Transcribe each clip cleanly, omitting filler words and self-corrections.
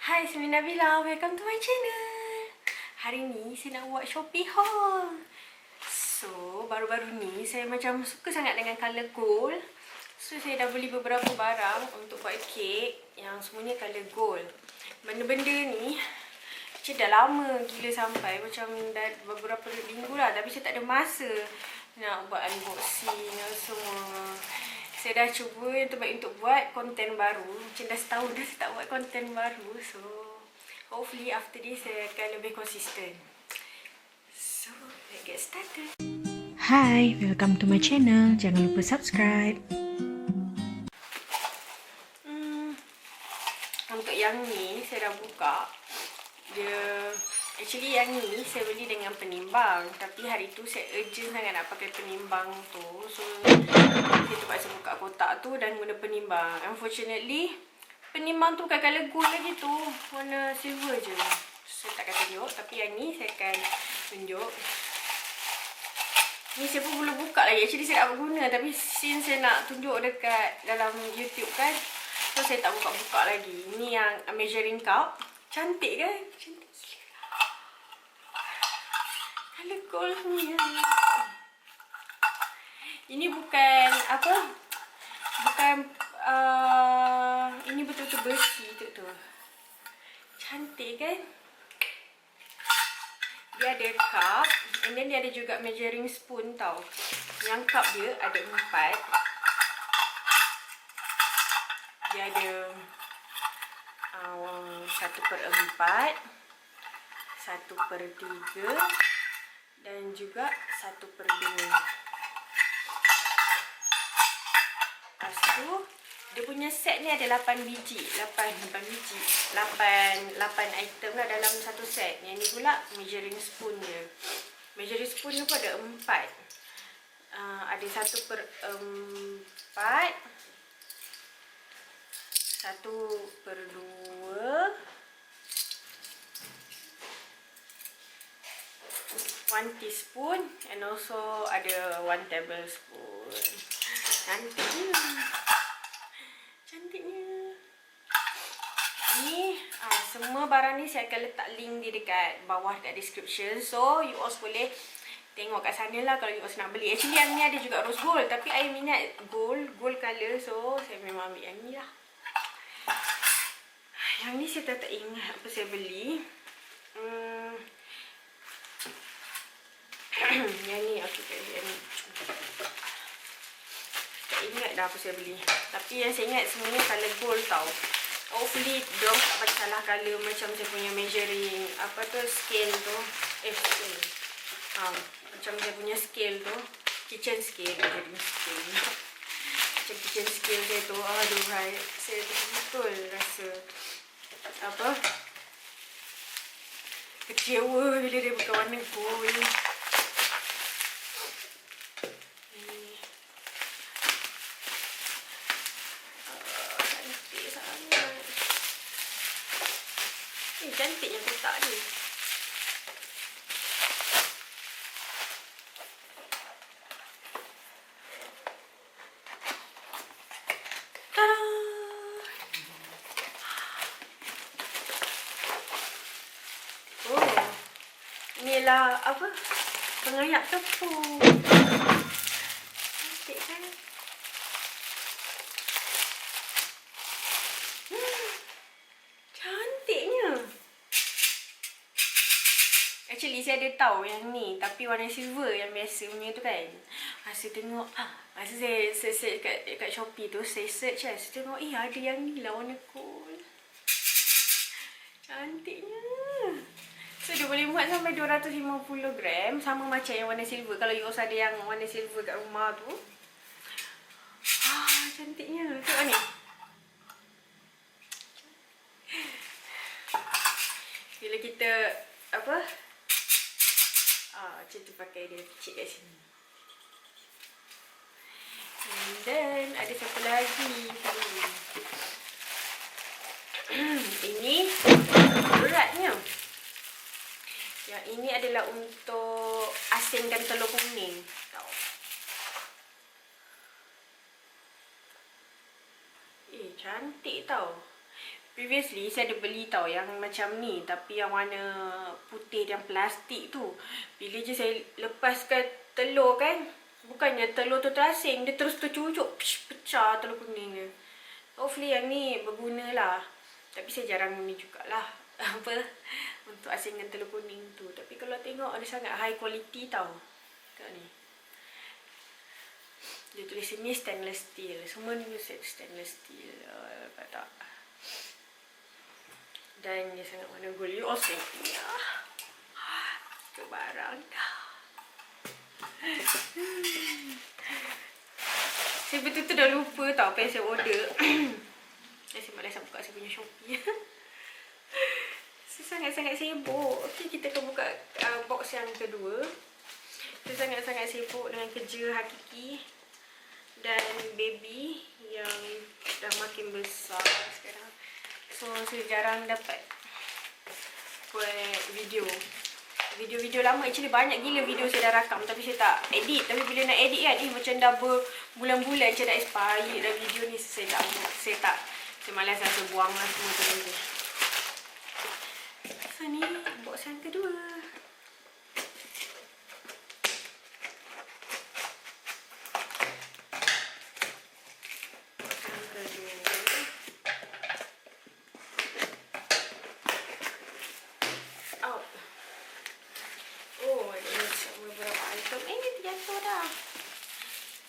Hai, saya Nabila. Welcome to my channel. Hari ni saya nak buat Shopee haul. So, baru-baru ni saya macam suka sangat dengan colour gold. So, saya dah beli beberapa barang untuk buat kek yang semuanya colour gold. Benda-benda ni macam dah lama gila sampai macam dah beberapa minggu lah. Tapi saya tak ada masa nak buat unboxing semua. Saya dah cuba yang terbaik untuk buat konten baru. Macam dah setahun dah saya tak buat konten baru. So, hopefully after this saya akan lebih konsisten. So, let's get started. Hai, welcome to my channel. Jangan lupa subscribe. Untuk yang ni, saya dah buka. Actually yang ni saya beli dengan penimbang. Tapi hari tu saya urgent sangat nak pakai penimbang tu. So, saya terpaksa buka kotak tu dan guna penimbang. Unfortunately, penimbang tu bukan colour gold lagi tu. Warna silver je. Saya tak akan tunjuk. Tapi yang ni saya akan tunjuk. Ni saya pun belum buka lagi. Actually saya tak guna. Tapi since saya nak tunjuk dekat dalam YouTube kan. So saya tak buka-buka lagi. Ni yang measuring cup. Cantik kan? Cantik gila. Colour gold ni. Ini bukan apa? Bukan ini betul-betul besi tu. Cantik kan? Dia ada cup and then dia ada juga measuring spoon tau. Yang cup dia ada 4. Dia ada 1/4, 1/3 dan juga 1/2. Lepas tu dia punya set ni ada 8 biji. 8 item lah dalam satu set. Yang ni pula measuring spoon dia. Measuring spoon ni pun ada 4. Ada 1/4, 1/2, 1 teaspoon and also ada 1 tablespoon. Cantiknya. Cantiknya. Ni semua barang ni saya akan letak link di dekat bawah dekat description. So you all boleh tengok kat sana lah kalau you all nak beli. Actually yang ni ada juga rose gold. Tapi I minat gold colour. So saya memang ambil yang ni lah. Yang ni saya tak ingat apa saya beli. Yang ni aku yang ni. Tak ingat dah apa saya beli. Tapi yang saya ingat semuanya colour gold tau. Hopefully diorang tak bagi salah colour macam saya punya measuring apa tu scale tu. Scale. Macam saya punya scale tu. Kitchen scale. Measuring scale. Macam kitchen scale saya tu. Aduh hai. Saya betul rasa apa? Kecewa bila dia bukan warna gold. Cantiknya kotak dia. Tada! Oh. Inilah apa? Pengayak tepung. Cantik kan? Cantiknya. Actually saya ada tahu yang ni tapi warna silver yang biasa punya tu kan. Masa tengok masa saya search kat Shopee tu, saya search kan, saya tengok ada yang ni lah warna gold. Cantiknya. So dia boleh muat sampai 250 gram sama macam yang warna silver. Kalau you ada yang warna silver kat rumah tu. Cantiknya. Tengok ni. Bila kita apa? Macam tu pakai dia kecil kat sini. And then ada satu lagi. Ini beratnya. Yang ini adalah untuk asinkan telur kuning. Cantik tau. Previously saya ada beli tau yang macam ni, tapi yang warna putih dan plastik tu. Bila je saya lepaskan telur kan, bukannya telur tu terasing, dia terus tercucuk, pecah telur kuning dia. Hopefully yang ni berguna lah. Tapi saya jarang guna jugalah apa untuk asingkan telur kuning tu. Tapi kalau tengok ada sangat high quality tau. Tengok ni. Dia tulis sini stainless steel. Semua ni stainless steel. Nampak tak? Dan dia sangat warna gold. You all see ya. Ke barang dah. Saya betul-betul dah lupa tau apa yang saya order. Saya malas buka saya punya Shopee. Saya sangat-sangat sibuk. Okay, kita akan buka box yang kedua. Saya sangat-sangat sibuk dengan kerja hakiki dan baby yang dah makin besar sekarang. So, saya jarang dapat buat video. Video-video lama, actually banyak gila video saya dah rakam tapi saya tak edit. Tapi bila nak edit kan, macam dah berbulan-bulan macam dah expired dah video ni. Saya malas rasa buang lah semua tu. So, ni box yang kedua.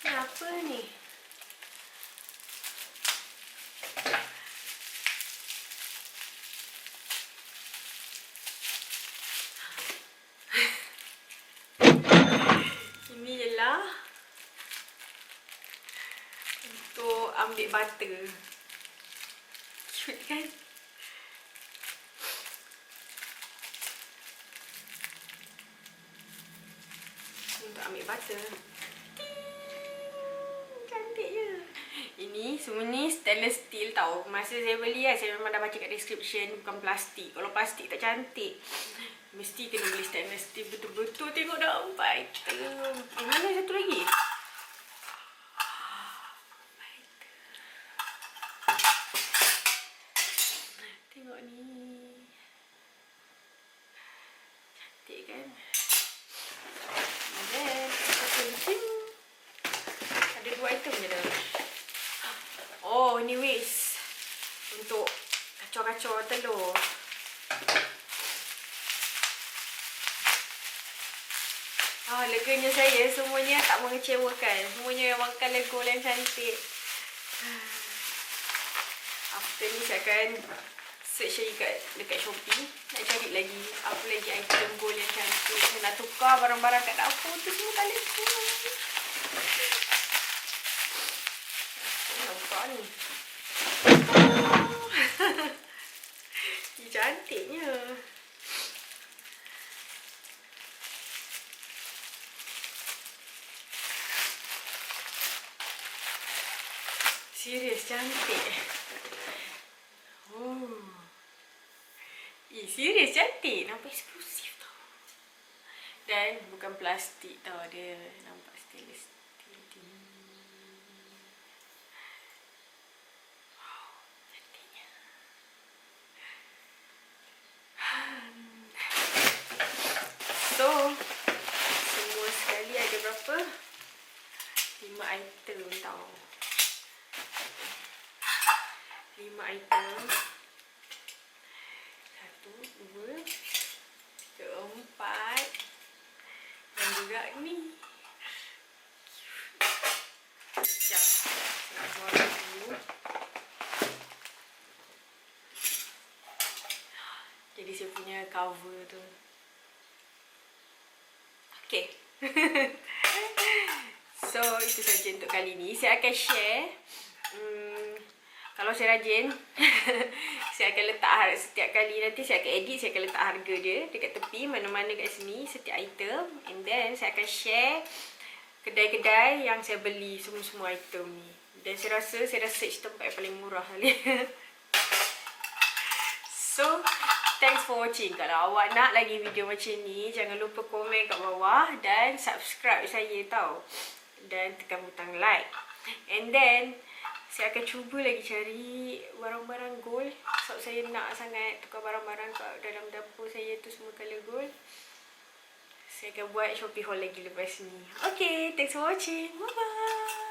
Apa ni? Ini ialah untuk ambil butter. Cute kan? Untuk ambil butter. Ini semua ni stainless steel tau. Masa saya beli kan, saya memang dah baca kat description bukan plastik. Kalau plastik tak cantik. Mesti kena beli stainless steel betul-betul. Tengok dah 4 item. Mana satu lagi? Tengok ni. Cantik kan? Dan ada 2 item je dah. Oh, ni waste untuk kacau-kacau telur. Leganya saya semuanya tak mengecewakan. Semuanya memang colour gold yang cantik. After ni saya akan search lagi dekat Shopee. Nak cari lagi apa lagi item gold yang cantik. Saya nak tukar barang-barang kat dapur tu semua colour gold. Nampak ni. Cantiknya. Serius cantik. Serius cantik. Nampak eksklusif tau. Dan bukan plastik tau. Dia nampak stainless steel. So, semua sekali ada berapa? 5 item tau. 5 item. 1, 2, 3, 4. Dan juga ni. Sekejap. Nak buang dulu. Jadi saya punya cover tu. Okay. So, itu saja untuk kali ni. Saya akan share. Kalau saya rajin, saya akan letak setiap kali nanti saya akan edit, saya akan letak harga dia dekat tepi, mana-mana kat sini, setiap item. And then, saya akan share kedai-kedai yang saya beli semua-semua item ni. Dan saya rasa, saya dah search tempat yang paling murah kali. So, thanks for watching. Kalau awak nak lagi video macam ni, jangan lupa komen kat bawah dan subscribe saya tau. Dan tekan butang like. And then, Saya akan cuba lagi cari barang-barang gold. Sebab saya nak sangat tukar barang-barang kat dalam dapur saya tu semua colour gold. Saya akan buat Shopee haul lagi lepas ni. Okay, thanks for watching. Bye-bye.